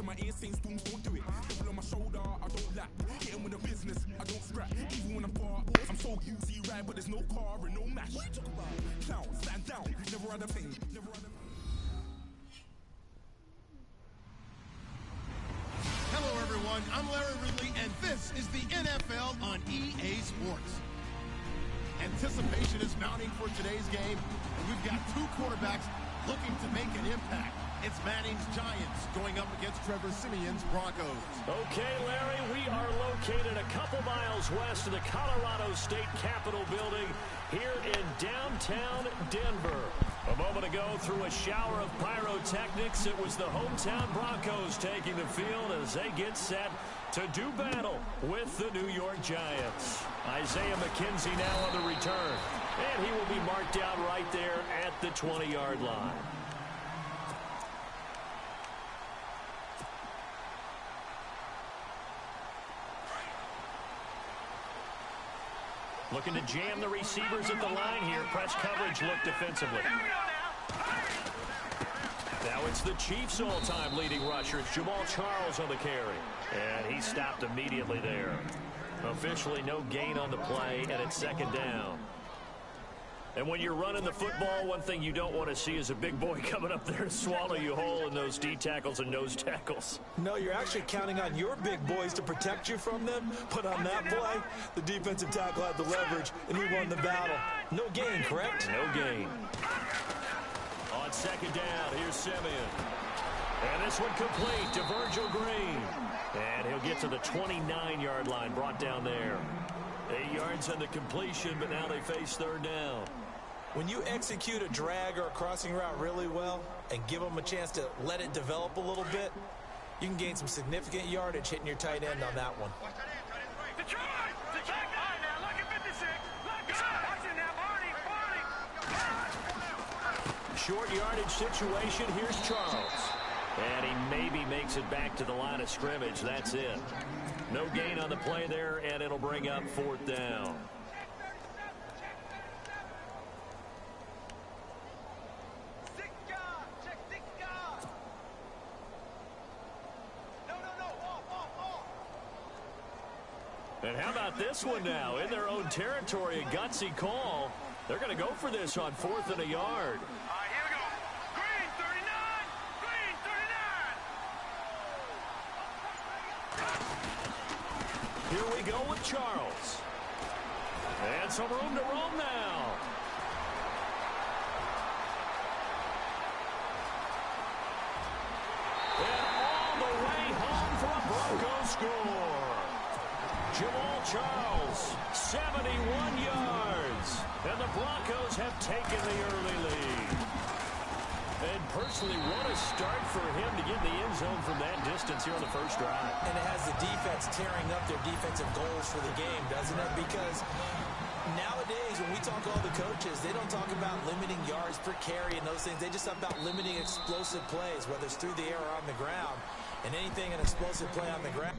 my ears saying spoons don't do it. Double on my shoulder, I don't lap. Getting with the business, I don't scrap. Even when I'm far, I'm so easy ride, but there's no car and no match. What you talk about? Clown, stand down, never had a thing, never had a... Hello everyone, I'm Larry Ridley, and this is the NFL on EA Sports. Anticipation is mounting for today's game, and we've got two quarterbacks looking to make an impact. It's Manning's Giants going up against Trevor Siemian's Broncos. Okay, Larry, we are located a couple miles west of the Colorado State Capitol building here in downtown Denver. A moment ago, through a shower of pyrotechnics, it was the hometown Broncos taking the field as they get set to do battle with the New York Giants. Isaiah McKenzie now on the return, and he will be marked down right there at the 20-yard line. Looking to jam the receivers at the line here. Press coverage look defensively. Now it's the Chiefs' all-time leading rusher. It's Jamal Charles on the carry. And he stopped immediately there. Officially no gain on the play, and it's second down. And when you're running the football, one thing you don't want to see is a big boy coming up there to swallow you whole in those D tackles and nose tackles. No, you're actually counting on your big boys to protect you from them. But on that play, the defensive tackle had the leverage, and he won the battle. No gain, correct? No gain. On second down, here's Siemian. And this one complete to Virgil Green. And he'll get to the 29-yard line, brought down there. 8 yards on the completion, but now they face third down. When you execute a drag or a crossing route really well and give them a chance to let it develop a little bit, you can gain some significant yardage hitting your tight end on that one. Short yardage situation. Here's Charles. And he maybe makes it back to the line of scrimmage. That's it. No gain on the play there, and it'll bring up fourth down. And how about this one now? In their own territory, a gutsy call. They're going to go for this on 4th and a yard. Here we go. Green, 39. Green, 39. Here we go with Charles. And some room to roam now. And all the way home for a Broncos score. Jamal Charles, 71 yards. And the Broncos have taken the early lead. And personally, what a start for him to get in the end zone from that distance here on the first drive. And it has the defense tearing up their defensive goals for the game, doesn't it? Because nowadays, when we talk to all the coaches, they don't talk about limiting yards per carry and those things. They just talk about limiting explosive plays, whether it's through the air or on the ground. And anything an explosive play on the ground.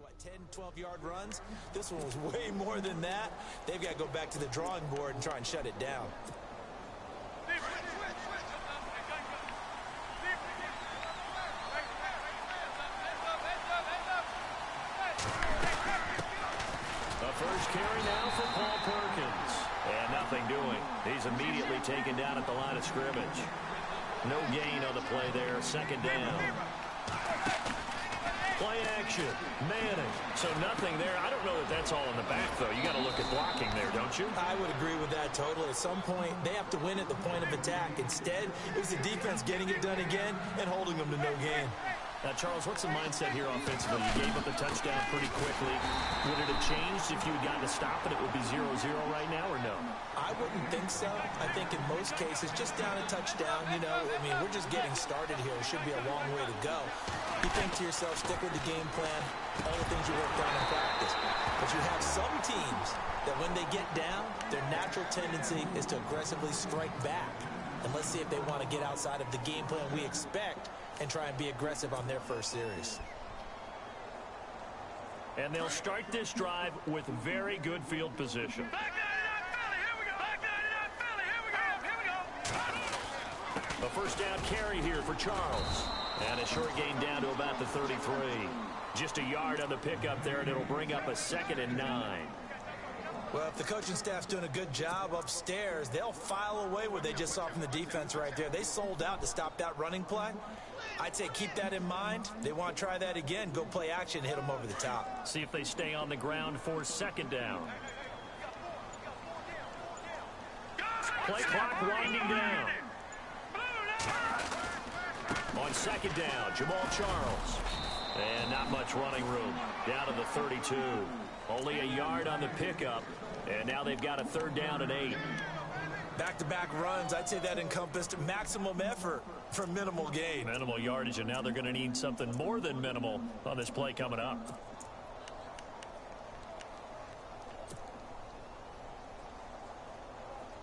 What, 10, 12-yard runs? This one was way more than that. They've got to go back to the drawing board and try and shut it down. The first carry now for Paul Perkins. And nothing doing. He's immediately taken down at the line of scrimmage. No gain on the play there. Second down. Play action. Manning. So nothing there. I don't know that that's all in the back, though. You got to look at blocking there, don't you? I would agree with that totally. At some point, they have to win at the point of attack. Instead, it was the defense getting it done again and holding them to no gain. Now, Charles, what's the mindset here offensively? You gave up the touchdown pretty quickly. Would it have changed if you had gotten to stop it? It would be 0-0 right now, or no? I wouldn't think so. I think in most cases, just down a touchdown, you know, I mean, we're just getting started here. It should be a long way to go. You think to yourself, stick with the game plan, all the things you worked on in practice. But you have some teams that when they get down, their natural tendency is to aggressively strike back. And let's see if they want to get outside of the game plan we expect and try and be aggressive on their first series. And they'll start this drive with very good field position. Back 99 Philly, here we go. Back 99 Philly, here we go. Here we go. A first down carry here for Charles. And a short gain down to about the 33. Just a yard on the pickup there, and it'll bring up a 2nd and 9. Well, if the coaching staff's doing a good job upstairs, they'll file away what they just saw from the defense right there. They sold out to stop that running play. I'd say keep that in mind. They want to try that again. Go play action and hit them over the top. See if they stay on the ground for 2nd down. Play clock winding down. On 2nd down, Jamal Charles. And not much running room. Down to the 32. Only a yard on the pickup. And now they've got a 3rd down and 8. Back-to-back runs, I'd say that encompassed maximum effort for minimal gain. Minimal yardage, and now they're going to need something more than minimal on this play coming up.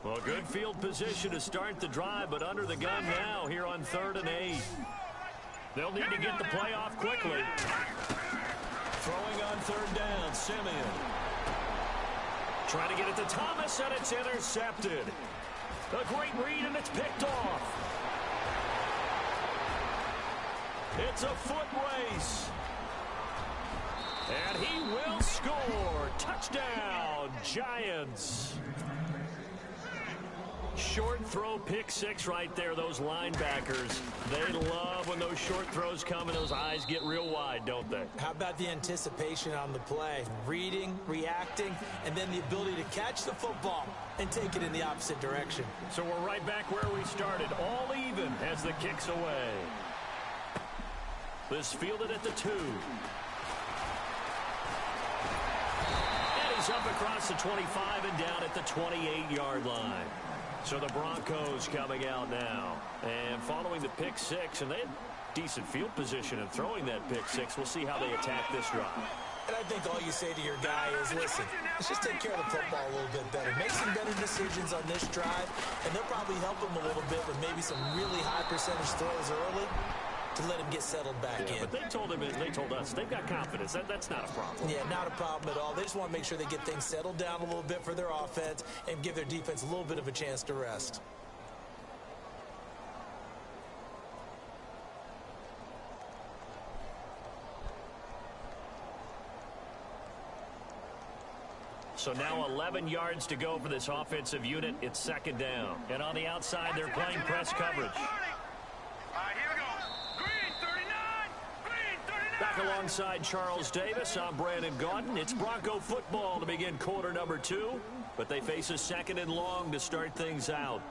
Well, good field position to start the drive, but under the gun now here on 3rd and 8. They'll need to get the play off quickly. Throwing on 3rd down, Simeon. Trying to get it to Thomas, and it's intercepted. A great read, and it's picked off. It's a foot race. And he will score. Touchdown, Giants. Short throw, pick 6 right there. Those linebackers, they love when those short throws come and those eyes get real wide, don't they? How about the anticipation on the play? Reading, reacting, and then the ability to catch the football and take it in the opposite direction. So we're right back where we started, all even as the kick's away. This fielded at the 2. And he's up across the 25 and down at the 28-yard line. So the Broncos coming out now. And following the pick 6, and they had decent field position in throwing that pick 6. We'll see how they attack this drive. And I think all you say to your guy is, listen, let's just take care of the football a little bit better. Make some better decisions on this drive, and they'll probably help him a little bit with maybe some really high percentage throws early to let him get settled back in. But they told us they've got confidence. That's not a problem. Yeah, not a problem at all. They just want to make sure they get things settled down a little bit for their offense and give their defense a little bit of a chance to rest. So now 11 yards to go for this offensive unit. It's 2nd down. And on the outside, they're playing press coverage. All right, here we go. Green 39. Green 39. Back alongside Charles Davis, I'm Brandon Gaudin. It's Bronco football to begin quarter number 2. But they face a 2nd and long to start things out.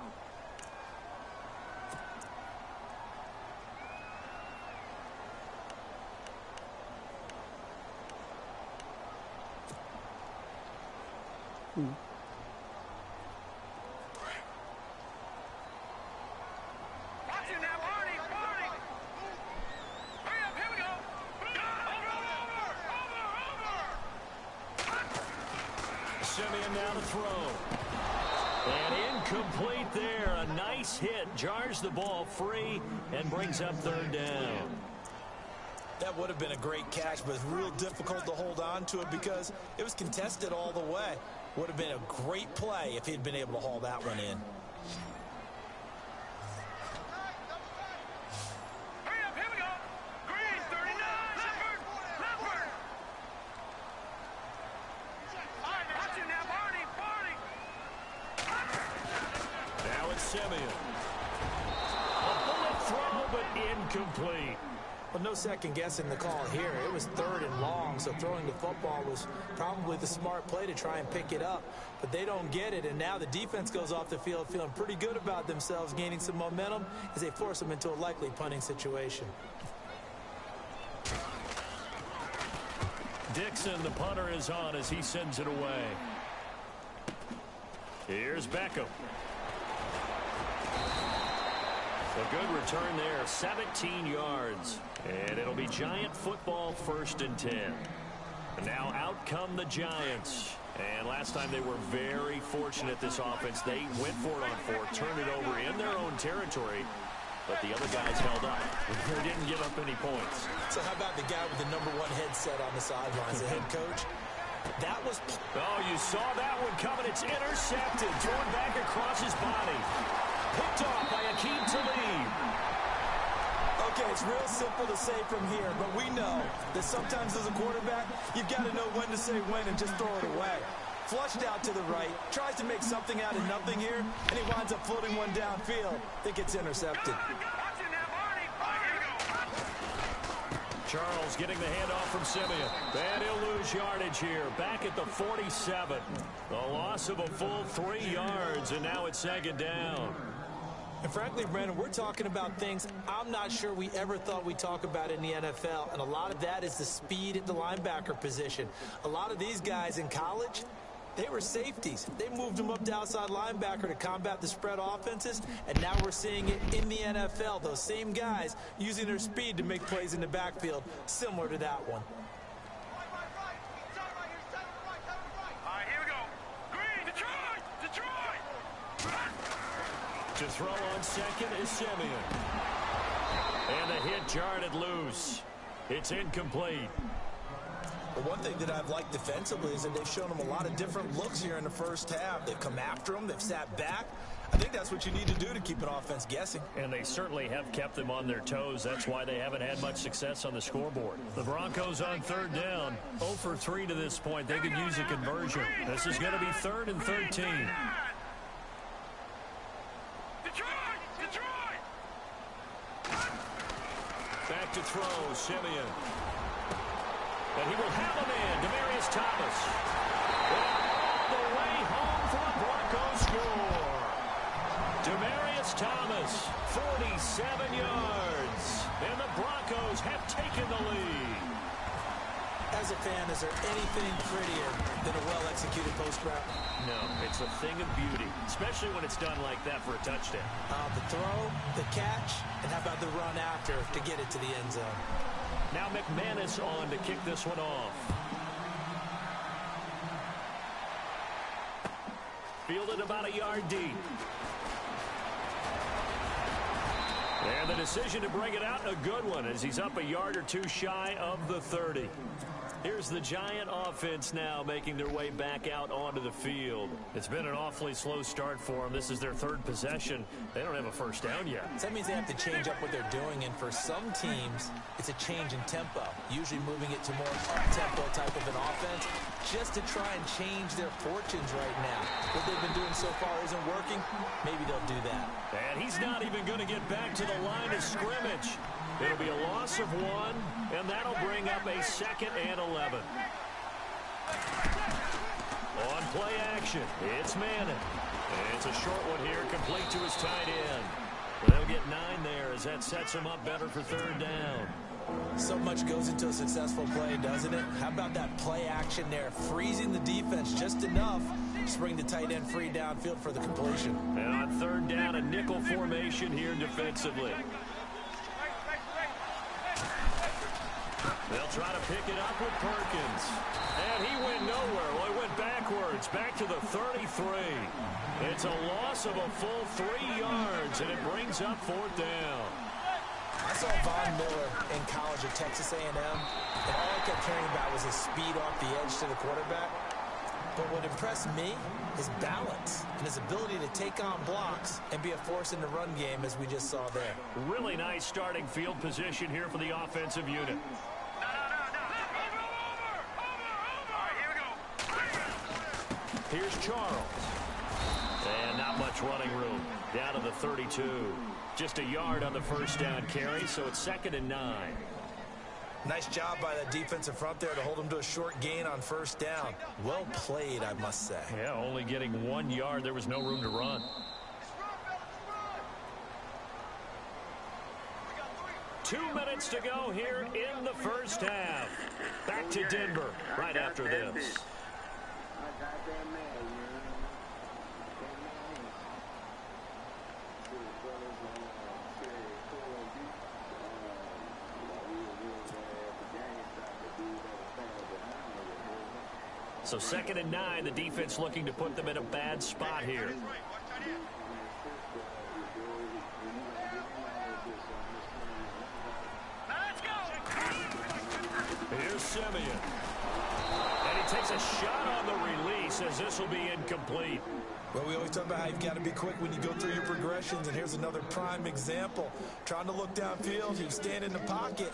Watch it now, Barney. Hurry up, here we go. Over. Simeon now to throw. And incomplete there. A nice hit. Jars the ball free and brings up 3rd down. That would have been a great catch, but it's real difficult to hold on to it because it was contested all the way. Would have been a great play if he'd been able to haul that one in. Hurry up, here we go. Green 39. Leopard. All right, watch it now, Barney. Now it's Simeon. A bullet throw, but incomplete. Well, no second guessing the call here. It was 3rd and long, so throwing the football was probably the smart play to try and pick it up. But they don't get it, and now the defense goes off the field feeling pretty good about themselves, gaining some momentum as they force them into a likely punting situation. Dixon, the punter, is on as he sends it away. Here's Beckham. A good return there, 17 yards. And it'll be Giant football, 1st and 10. And now out come the Giants. And last time they were very fortunate, this offense. They went for it on 4th, turn it over in their own territory, but the other guys held up. They didn't give up any points. So how about the guy with the #1 headset on the sidelines, the head coach? That was... Oh, you saw that one coming. It's intercepted. Thrown back across his body. Picked off by Akeem Talib. Okay, it's real simple to say from here, but we know that sometimes as a quarterback, you've got to know when to say when and just throw it away. Flushed out to the right, tries to make something out of nothing here, and he winds up floating one downfield. I think it's intercepted. Charles getting the handoff from Simeon. And he'll lose yardage here. Back at the 47. A loss of a full 3 yards, and now it's second down. And frankly, Brandon, we're talking about things I'm not sure we ever thought we'd talk about in the NFL, and a lot of that is the speed at the linebacker position. A lot of these guys in college, they were safeties. They moved them up to outside linebacker to combat the spread offenses, and now we're seeing it in the NFL. Those same guys using their speed to make plays in the backfield, similar to that one. All right, here we go. Green, Detroit! To throw on second is Simeon. And the hit jarred it loose. It's incomplete. But one thing that I've liked defensively is that they've shown them a lot of different looks here in the first half. They've come after them. They've sat back. I think that's what you need to do to keep an offense guessing. And they certainly have kept them on their toes. That's why they haven't had much success on the scoreboard. The Broncos on third down. 0 for 3 to this point. They could use a conversion. This is going to be 3rd and 13. Back to throw, Simeon. And he will have a man, Demaryius Thomas. All the way home for the Broncos score. Demaryius Thomas, 47 yards. And the Broncos have taken the lead. As a fan, is there anything prettier than a well-executed post route? No, it's a thing of beauty, especially when it's done like that for a touchdown. The throw, the catch, and how about the run after to get it to the end zone? Now McManus on to kick this one off. Fielded about a yard deep. And the decision to bring it out, a good one, as he's up a yard or two shy of the 30. Here's the Giant offense now making their way back out onto the field. It's been an awfully slow start for them. This is their 3rd possession. They don't have a first down yet. So that means they have to change up what they're doing, and for some teams, it's a change in tempo, usually moving it to more up-tempo type of an offense, just to try and change their fortunes right now. What they've been doing so far isn't working. Maybe they'll do that. And he's not even going to get back to the line of scrimmage. It'll be a loss of 1, and that'll bring up a 2nd and 11. On play action, it's Manning. And it's a short one here, complete to his tight end. They'll get 9 there as that sets him up better for 3rd down. So much goes into a successful play, doesn't it? How about that play action there, freezing the defense just enough to bring the tight end free downfield for the completion. And on 3rd down, a nickel formation here defensively. They'll try to pick it up with Perkins. And he went nowhere. Well, he went backwards, back to the 33. It's a loss of a full 3 yards, and it brings up 4th down. I saw Von Miller in college at Texas A&M, and all I kept hearing about was his speed off the edge to the quarterback. But what impressed me, his balance and his ability to take on blocks and be a force in the run game, as we just saw there. Really nice starting field position here for the offensive unit. Here's Charles. And not much running room. Down to the 32. Just a yard on the first down carry, so it's 2nd and 9. Nice job by the defensive front there to hold him to a short gain on 1st down. Well played, I must say. Yeah, only getting 1 yard. There was no room to run. Two minutes to go here in the first half. Back to Denver right after this. So 2nd and 9, the defense looking to put them in a bad spot here. Simeon. And he takes a shot on the release as this will be incomplete. Well, we always talk about how you've got to be quick when you go through your progressions, and here's another prime example. Trying to look downfield, he was standing in the pocket,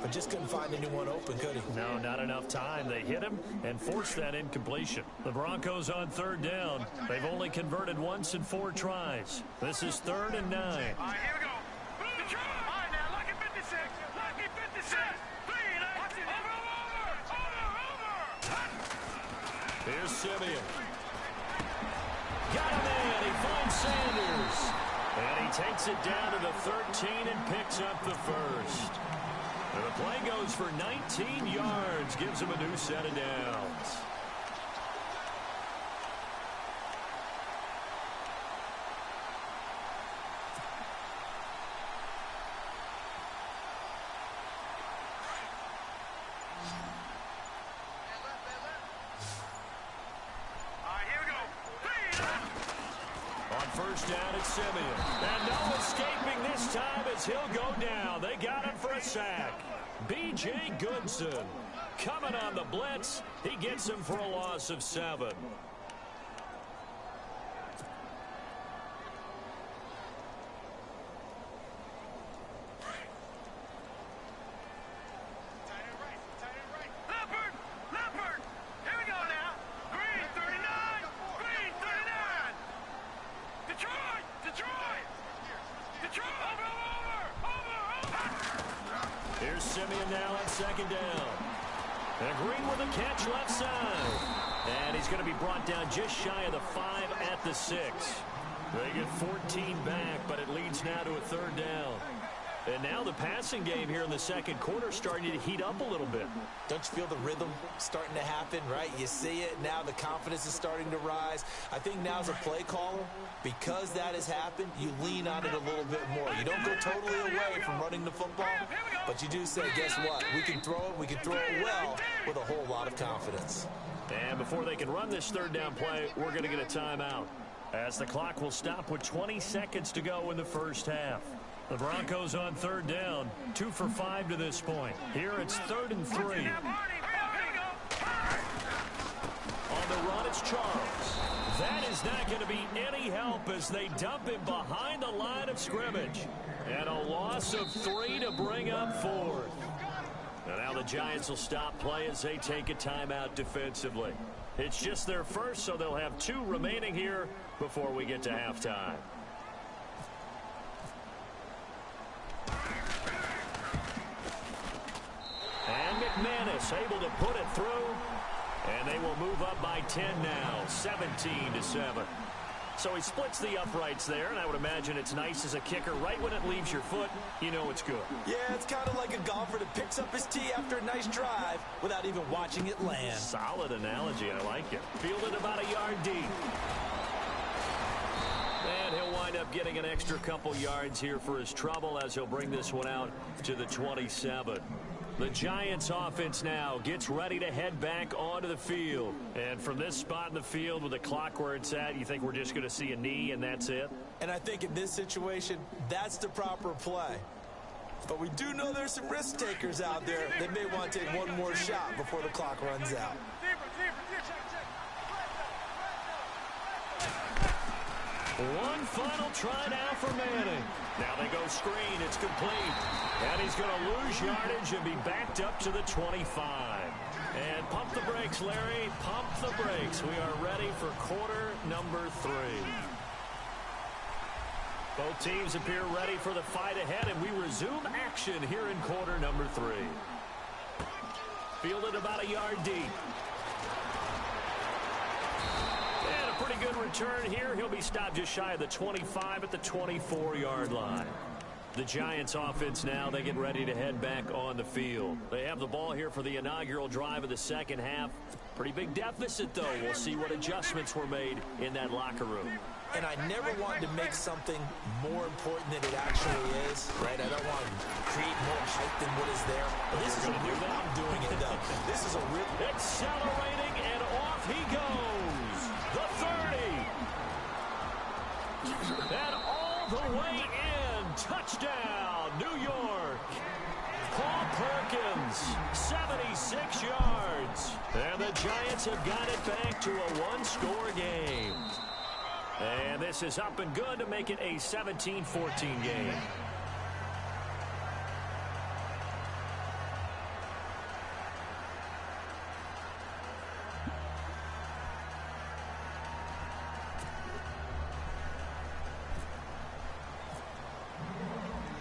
but just couldn't find anyone open, could he? No, not enough time. They hit him and forced that incompletion. The Broncos on third down. They've only converted once in 4 tries. This is 3rd and 9. All right, here we go. All right, now, lucky 56. Lucky 56. Over. Here's Simeon. Got him in. He finds Sanders. And he takes it down to the 13 and picks up the first. And the play goes for 19 yards. Gives him a new set of downs. First down at Simeon. And no escaping this time as he'll go down. They got him for a sack. B.J. Goodson coming on the blitz. He gets him for a loss of 7. Here's Simeon now on 2nd down. And Green with a catch left side. And he's going to be brought down just shy of the 5 at the 6. They get 14 back, but it leads now to a 3rd down. And now the passing game here in the second quarter starting to heat up a little bit. Don't you feel the rhythm starting to happen, right? You see it. Now the confidence is starting to rise. I think now as a play caller, because that has happened, you lean on it a little bit more. You don't go totally away from running the football, but you do say, guess what? We can throw it. We can throw it well with a whole lot of confidence. And before they can run this 3rd down play, we're going to get a timeout, as the clock will stop with 20 seconds to go in the first half. The Broncos on 3rd down, 2 for 5 to this point. Here it's 3rd and 3. On the run, it's Charles. That is not going to be any help as they dump him behind the line of scrimmage. And a loss of 3 to bring up 4th. And now the Giants will stop play as they take a timeout defensively. It's just their first, so they'll have 2 remaining here before we get to halftime. And McManus able to put it through. And they will move up by 10 now, 17-7. So he splits the uprights there, and I would imagine it's nice as a kicker. Right when it leaves your foot, you know it's good. Yeah, it's kind of like a golfer that picks up his tee after a nice drive without even watching it land. Solid analogy. I like it. Fielded about a yard deep. And he'll wind up getting an extra couple yards here for his trouble as he'll bring this one out to the 27. The Giants offense now gets ready to head back onto the field. And from this spot in the field with the clock where it's at, you think we're just going to see a knee and that's it? And I think in this situation, that's the proper play. But we do know there's some risk takers out there that may want to take one more shot before the clock runs out. One final try now for Manning. Now they go screen. It's complete. And he's going to lose yardage and be backed up to the 25. And pump the brakes, Larry. Pump the brakes. We are ready for quarter number 3. Both teams appear ready for the fight ahead, and we resume action here in quarter number 3. Fielded about a yard deep. And a pretty good return here. He'll be stopped just shy of the 25 at the 24-yard line. The Giants offense now, they get ready to head back on the field. They have the ball here for the inaugural drive of the second half. Pretty big deficit, though. We'll see what adjustments were made in that locker room. And I never wanted to make something more important than it actually is, right? I don't want to create more hype than what is there. But this is a real, I'm doing it, though. This is a real... Accelerating, and off he goes. The 30. And all the way in. Touchdown, New York. Paul Perkins, 76 yards. And the Giants have got it back to a one-score game. And this is up and good to make it a 17-14 game.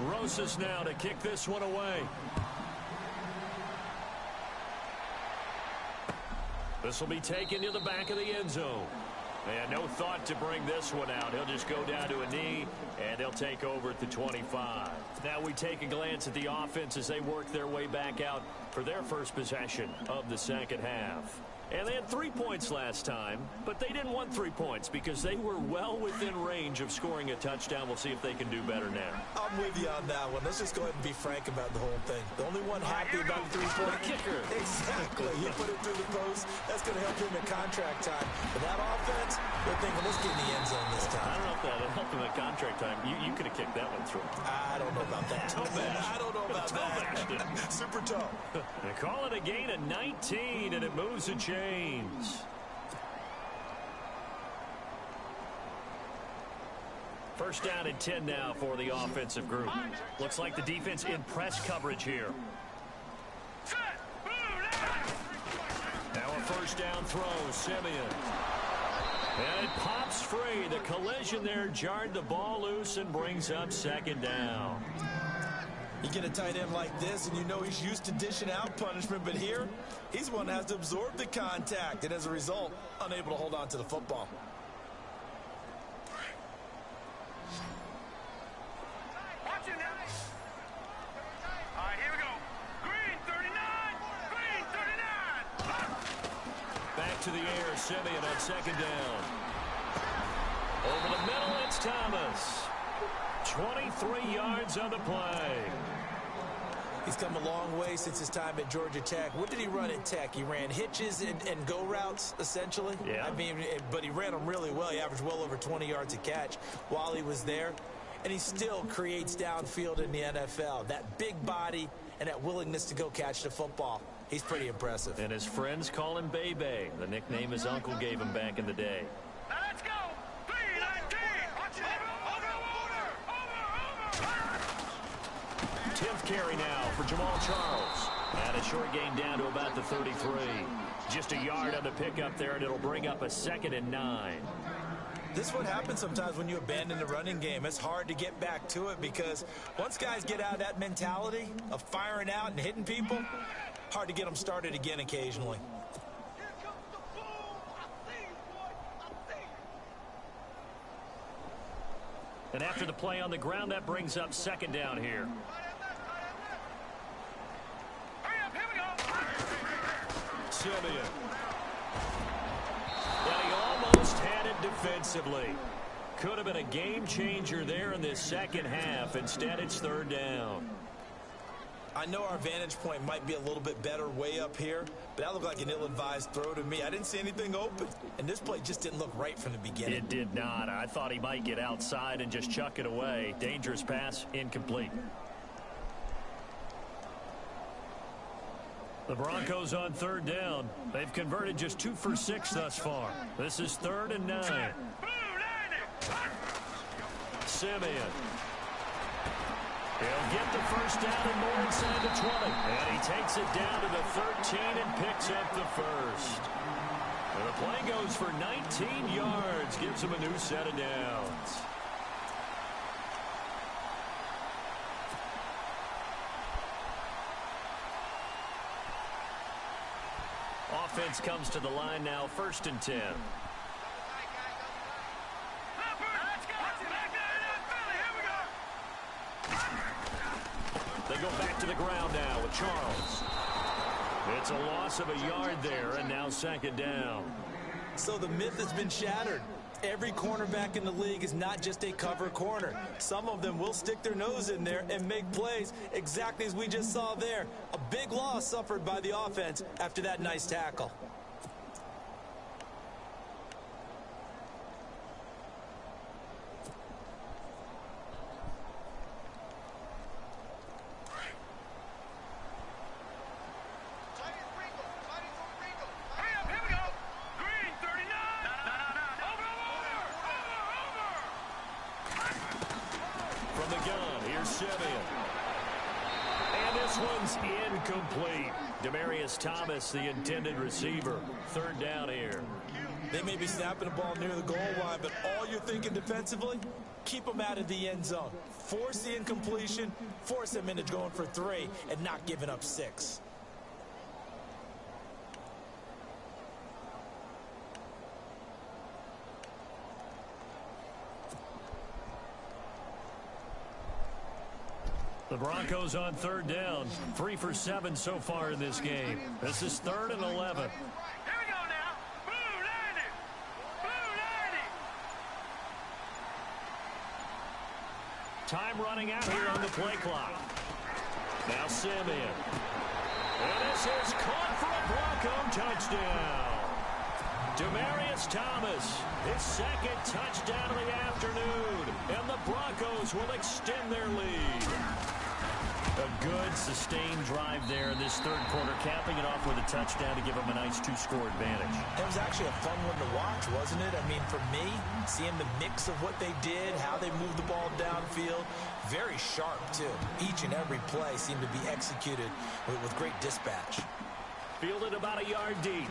Rosas now to kick this one away. This will be taken to the back of the end zone. And no thought to bring this one out. He'll just go down to a knee, and they'll take over at the 25. Now we take a glance at the offense as they work their way back out for their first possession of the second half. And they had 3 points last time, but they didn't want 3 points because they were well within range of scoring a touchdown. We'll see if they can do better now. I'm with you on that one. Let's just go ahead and be frank about the whole thing. The only one happy about the three-point kicker. Exactly. He put it through the post. That's going to help him in contract time. But that offense, they're thinking, let's get in the end zone this time. I don't know if that would help him at contract time. You could have kicked that one through. I don't know about that. I don't know about that. Super tough. They call it a gain of 19, and it moves the chains. First down and 10 now for the offensive group. Looks like the defense in press coverage here. Now a first down throw, Simeon. And it pops free. The collision there jarred the ball loose and brings up second down. You get a tight end like this, and you know he's used to dishing out punishment, but here, he's one that has to absorb the contact, and as a result, unable to hold on to the football. Watch it now. All right, here we go. Green 39. Green 39. Back to the air, Simeon on second down. Over the middle, it's Thomas. 23 yards on the play. He's come a long way since his time at Georgia Tech. What did he run at Tech? He ran hitches and go routes, essentially. Yeah. I mean, but he ran them really well. He averaged well over 20 yards a catch while he was there. And he still creates downfield in the NFL. That big body and that willingness to go catch the football. He's pretty impressive. And his friends call him Bebe, the nickname his uncle gave him back in the day. Now let's go. 3-19. Watch it. Over. 10th carry now for Jamal Charles. And a short gain down to about the 33. Just a yard on the pickup there, and it'll bring up a 2nd and 9. This is what happens sometimes when you abandon the running game. It's hard to get back to it because once guys get out of that mentality of firing out and hitting people, hard to get them started again occasionally. And after the play on the ground, that brings up 2nd down here. Hurry up, here we go. Simeon. And he almost had it defensively. Could have been a game changer there in this second half. Instead, it's 3rd down. I know our vantage point might be a little bit better way up here, but that looked like an ill-advised throw to me. I didn't see anything open, and this play just didn't look right from the beginning. It did not. I thought he might get outside and just chuck it away. Dangerous pass, incomplete. The Broncos on 3rd down. They've converted just 2 for 6 thus far. This is 3rd and 9. Simeon. He'll get the first down and more inside the 20. And he takes it down to the 13 and picks up the first. And the play goes for 19 yards. Gives him a new set of downs. Offense comes to the line now, 1st and 10. They go back to the ground now with Charles. It's a loss of a yard there, and now 2nd down. So the myth has been shattered. Every cornerback in the league is not just a cover corner. Some of them will stick their nose in there and make plays exactly as we just saw there. A big loss suffered by the offense after that nice tackle. Simeon. And this one's incomplete. Demaryius Thomas, the intended receiver. Third down here. They may be snapping the ball near the goal line, but all you're thinking defensively, keep them out of the end zone. Force the incompletion, force them into going for 3, and not giving up 6. The Broncos on third down. 3 for 7 so far in this game. This is 3rd and 11. Here we go now. Blue 90. Blue 90. Time running out here on the play clock. Now Simeon. And this is caught for a Bronco touchdown. Demaryius Thomas, his 2nd touchdown of the afternoon. And the Broncos will extend their lead. A good, sustained drive there in this third quarter, capping it off with a touchdown to give them a nice 2-score advantage. It was actually a fun one to watch, wasn't it? I mean, for me, seeing the mix of what they did, how they moved the ball downfield, very sharp, too. Each and every play seemed to be executed with great dispatch. Fielded about a yard deep.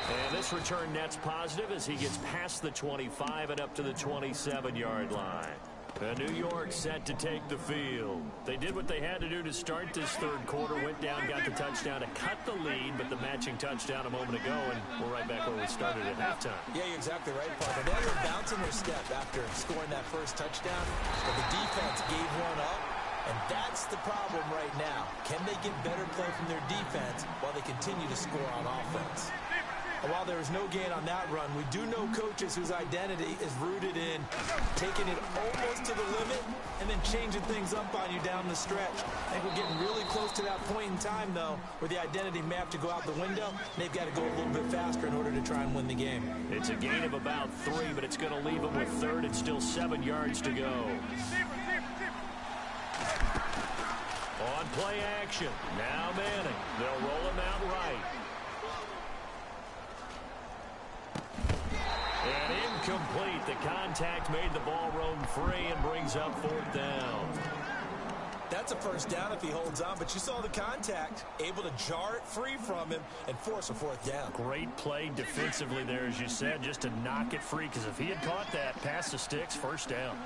And this return net's positive as he gets past the 25 and up to the 27-yard line. New York set to take the field. They did what they had to do to start this third quarter, went down, got the touchdown to cut the lead, but the matching touchdown a moment ago, and we're right back where we started at halftime. Yeah, you're exactly right, partner. They were bouncing their step after scoring that first touchdown, but the defense gave one up, and that's the problem right now. Can they get better play from their defense while they continue to score on offense? And while there was no gain on that run, we do know coaches whose identity is rooted in taking it almost to the limit and then changing things up on you down the stretch. I think we're getting really close to that point in time, though, where the identity may have to go out the window, and they've got to go a little bit faster in order to try and win the game. It's a gain of about 3, but it's going to leave them with 3rd and still 7 yards to go. On play action, now Manning. They'll roll him out right. And incomplete. The contact made the ball roam free and brings up 4th down. That's a first down if he holds on, but you saw the contact, able to jar it free from him and force a 4th down. Great play defensively there, as you said, just to knock it free, because if he had caught that, past the sticks, 1st down.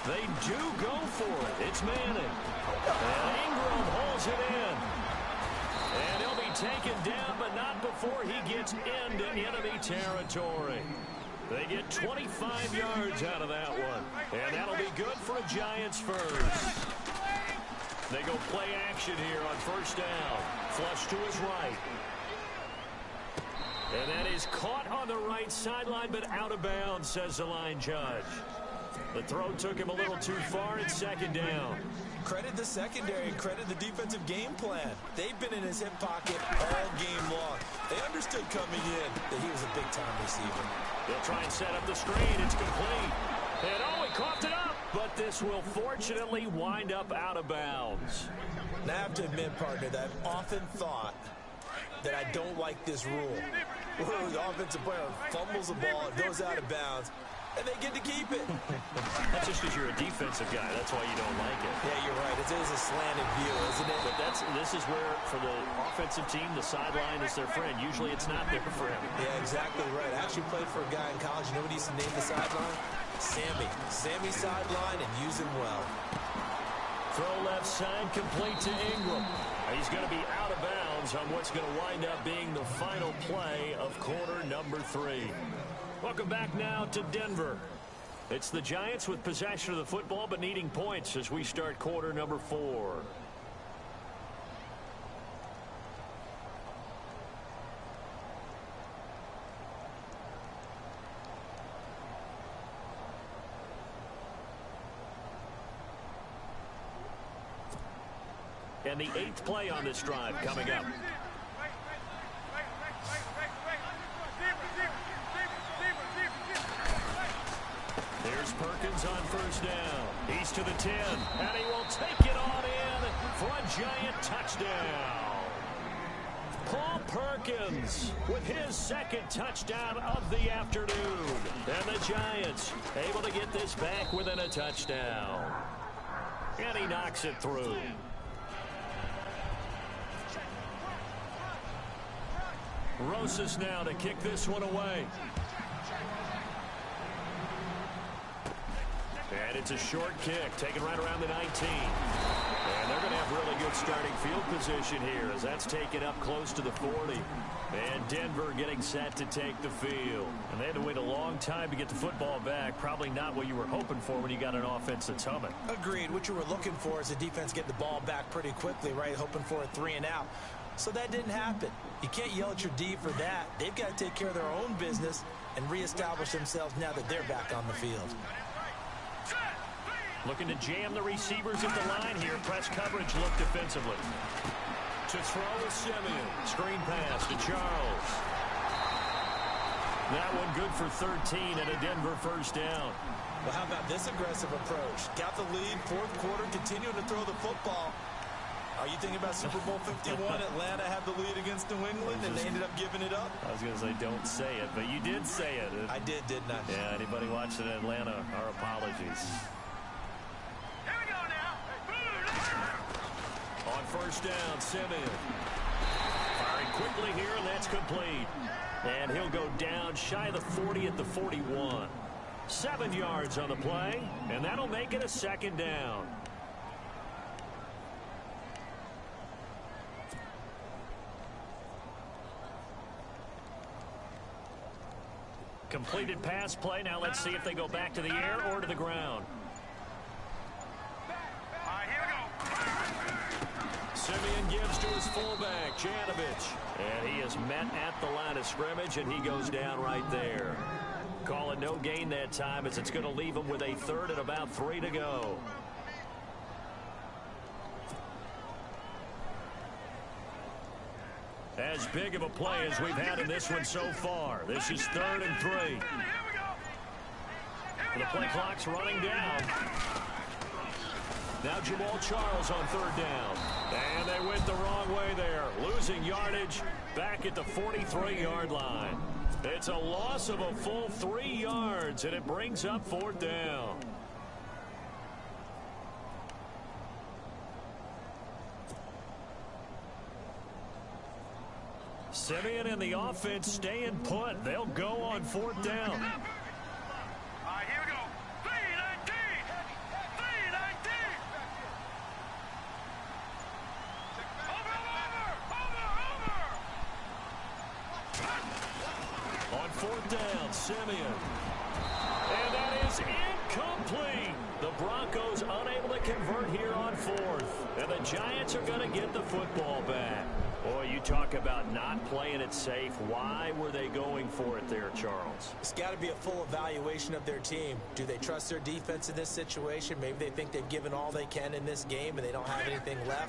They do go for it. It's Manning. And Ingram holds it in. And he'll be taken down, but not before he gets into enemy territory. They get 25 yards out of that one. And that'll be good for a Giants first. They go play action here on 1st down. Flush to his right. And that is caught on the right sideline, but out of bounds, says the line judge. The throw took him a little too far. It's 2nd down. Credit the secondary, credit the defensive game plan. They've been in his hip pocket all game long. They understood coming in that he was a big-time receiver. They'll try and set up the screen. It's complete. And oh, he coughed it up. But this will fortunately wind up out of bounds. Now I have to admit, partner, that I've often thought that I don't like this rule. Where the offensive player fumbles the ball, it goes out of bounds, and they get to keep it. That's just because you're a defensive guy. That's why you don't like it. Yeah, you're right. It is a slanted view, isn't it? But this is where, for the offensive team, the sideline is their friend. Usually it's not there for him. Yeah, exactly right. I actually played for a guy in college. You know what he used to name the sideline? Sammy. Sammy sideline, and use him well. Throw left side, complete to Ingram. He's going to be out of bounds on what's going to wind up being the final play of quarter number 3. Welcome back now to Denver. It's the Giants with possession of the football but needing points as we start quarter number 4. And the 8th play on this drive coming up. Here's Perkins on 1st down. He's to the 10, and he will take it on in for a Giant touchdown. Paul Perkins with his second touchdown of the afternoon. And the Giants able to get this back within a touchdown. And he knocks it through. Rosas now to kick this one away. And it's a short kick, taken right around the 19. And they're going to have really good starting field position here as that's taken up close to the 40. And Denver getting set to take the field. And they had to wait a long time to get the football back. Probably not what you were hoping for when you got an offense that's humming. Agreed. What you were looking for is the defense get the ball back pretty quickly, right? Hoping for a 3 and out. So that didn't happen. You can't yell at your D for that. They've got to take care of their own business and reestablish themselves now that they're back on the field. Looking to jam the receivers at the line here. Press coverage look defensively. To throw is Simeon. Screen pass to Charles. That one good for 13 and a Denver first down. Well, how about this aggressive approach? Got the lead, fourth quarter, continuing to throw the football. Are you thinking about Super Bowl 51? Atlanta had the lead against New England, and they ended up giving it up? I was going to say don't say it, but you did say it. I did, didn't I? Yeah, anybody watching Atlanta, our apologies. Here we go now. On first down, Simeon. Firing quickly here, and that's complete. And he'll go down shy of the 40 at the 41. 7 yards on the play, and that'll make it a second down. Completed pass play. Now let's see if they go back to the air or to the ground. All right, here we go. Simeon gives to his fullback, Janovich. And he is met at the line of scrimmage, and he goes down right there. Call it no gain that time as it's going to leave him with a third and about 3 to go. As big of a play as we've had in this one so far. This is 3rd and 3. Here we go. The play clock's running down. Now Jamal Charles on 3rd down. And they went the wrong way there. Losing yardage back at the 43-yard line. It's a loss of a full 3 yards, and it brings up 4th down. Simeon and the offense staying put. They'll go on 4th down. All right, here we go. 319. 319. Over. On 4th down, Simeon. And that is incomplete. The Broncos unable to convert here on 4th. And the Giants are going to get the football back. Boy, you talk about not playing it safe. Why were they going for it there, Charles? It's got to be a full evaluation of their team. Do they trust their defense in this situation? Maybe they think they've given all they can in this game and they don't have anything left.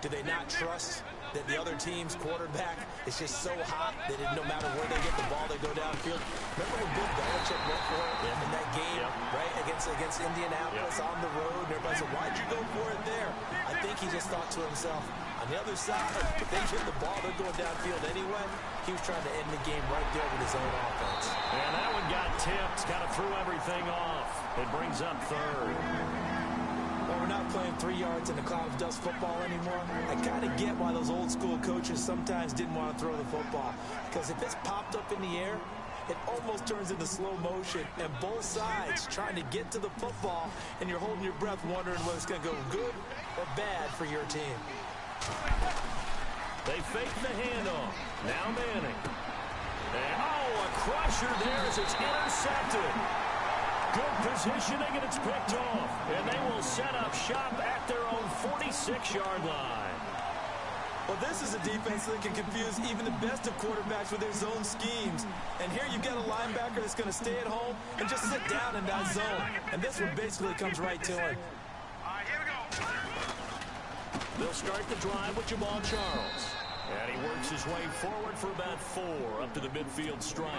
Do they not trust that the other team's quarterback is just so hot that no matter where they get the ball, they go downfield? Remember when Bill Belichick went for it in that game, right, against Indianapolis on the road? And everybody said, why'd you go for it there? I think he just thought to himself, on the other side, if they hit the ball, they're going downfield anyway. He was trying to end the game right there with his own offense. And that one got tipped, kind of threw everything off. It brings up 3rd. Well, we're not playing 3 yards in a cloud of dust football anymore. I kind of get why those old school coaches sometimes didn't want to throw the football. Because if it's popped up in the air, it almost turns into slow motion. And both sides trying to get to the football, and you're holding your breath wondering whether it's going to go good or bad for your team. They fake the handoff. Now Manning. And, a crusher there as it's intercepted. Good positioning, and it's picked off. And they will set up shop at their own 46-yard line. Well, this is a defense that can confuse even the best of quarterbacks with their zone schemes. And here you've got a linebacker that's going to stay at home and just sit down in that zone. And this one basically comes right to him. All right, here we go. They'll start the drive with Jamal Charles. And he works his way forward for about 4 up to the midfield stripe.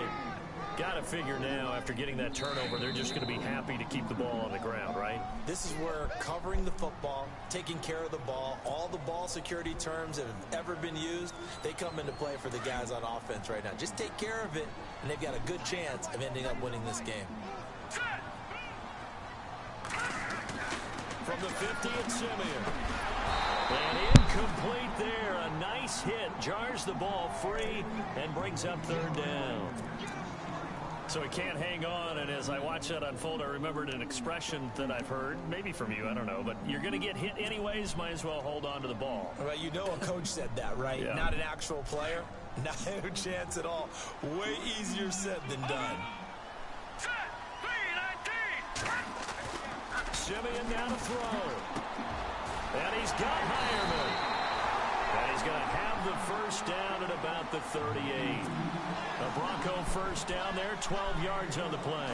Got to figure now, after getting that turnover, they're just going to be happy to keep the ball on the ground, right? This is where covering the football, taking care of the ball, all the ball security terms that have ever been used, they come into play for the guys on offense right now. Just take care of it, and they've got a good chance of ending up winning this game. From the 50, it's Simeon. And incomplete there. A nice hit. Jars the ball free and brings up third down. So he can't hang on, and as I watch that unfold, I remembered an expression that I've heard, maybe from you, I don't know, but you're going to get hit anyways, might as well hold on to the ball. Well, you know a coach said that, right? Yeah. Not an actual player. Not a chance at all. Way easier said than done. Simeon down to throw. And he's got Hireman. And he's going to have the first down at about the 38. A Bronco first down there, 12 yards on the play.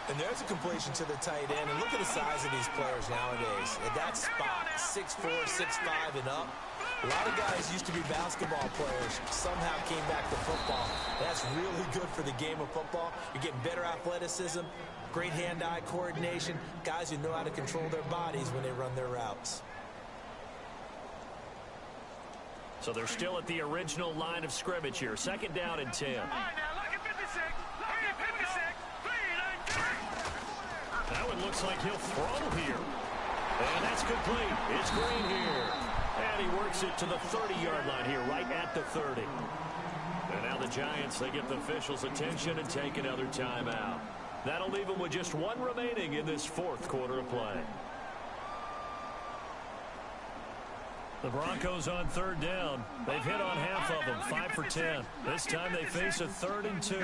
And there's a completion to the tight end. And look at the size of these players nowadays. At that spot, 6'4", 6'5", and up. A lot of guys used to be basketball players, somehow came back to football. That's really good for the game of football. You're getting better athleticism, great hand-eye coordination, guys who know how to control their bodies when they run their routes. So they're still at the original line of scrimmage here. Second down and 10. All right, now look at 56. Look at 56. That one looks like he'll throw here. And that's complete. It's Green here. And he works it to the 30-yard line here, right at the 30. And now the Giants, they get the officials' attention and take another timeout. That'll leave them with just one remaining in this fourth quarter of play. The Broncos on third down. They've hit on half of them, 5 for 10. This time they face a 3rd and 2.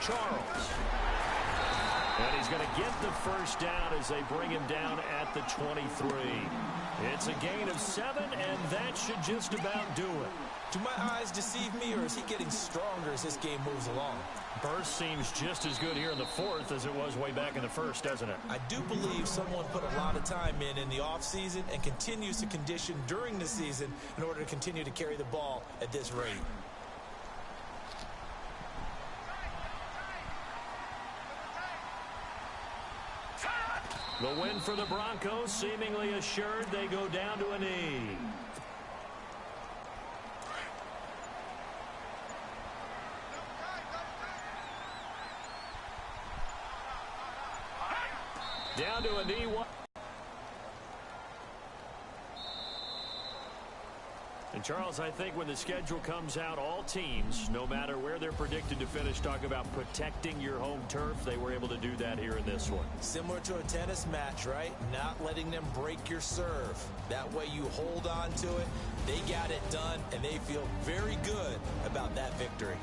Charles. And he's going to get the first down as they bring him down at the 23. It's a gain of 7, and that should just about do it. Do my eyes deceive me, or is he getting stronger as this game moves along? Burst seems just as good here in the fourth as it was way back in the first, doesn't it? I do believe someone put a lot of time in the offseason and continues to condition during the season in order to continue to carry the ball at this rate. The win for the Broncos, seemingly assured. They go down to a knee. Down to a knee. And Charles, I think when the schedule comes out, all teams, no matter where they're predicted to finish, talk about protecting your home turf. They were able to do that here in this one. Similar to a tennis match, right? Not letting them break your serve. That way you hold on to it. They got it done, and they feel very good about that victory.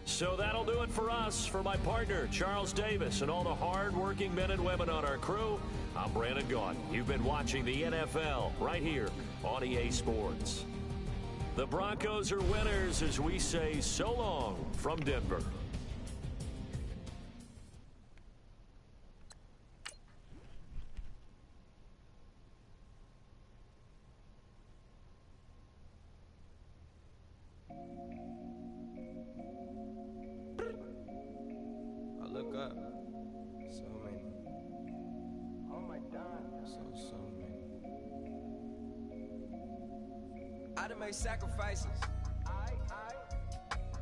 So that'll do it for us. For my partner, Charles Davis, and all the hard-working men and women on our crew, I'm Brandon Gaudin. You've been watching the NFL right here on EA Sports. The Broncos are winners as we say so long from Denver. I done made sacrifices.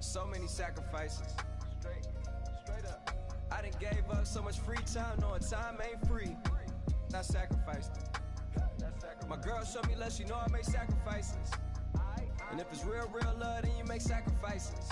So many sacrifices. Straight up. I done gave up so much free time, knowing time ain't free. I sacrificed it. My girl showed me love, she know I make sacrifices. And if it's real, real love, then you make sacrifices.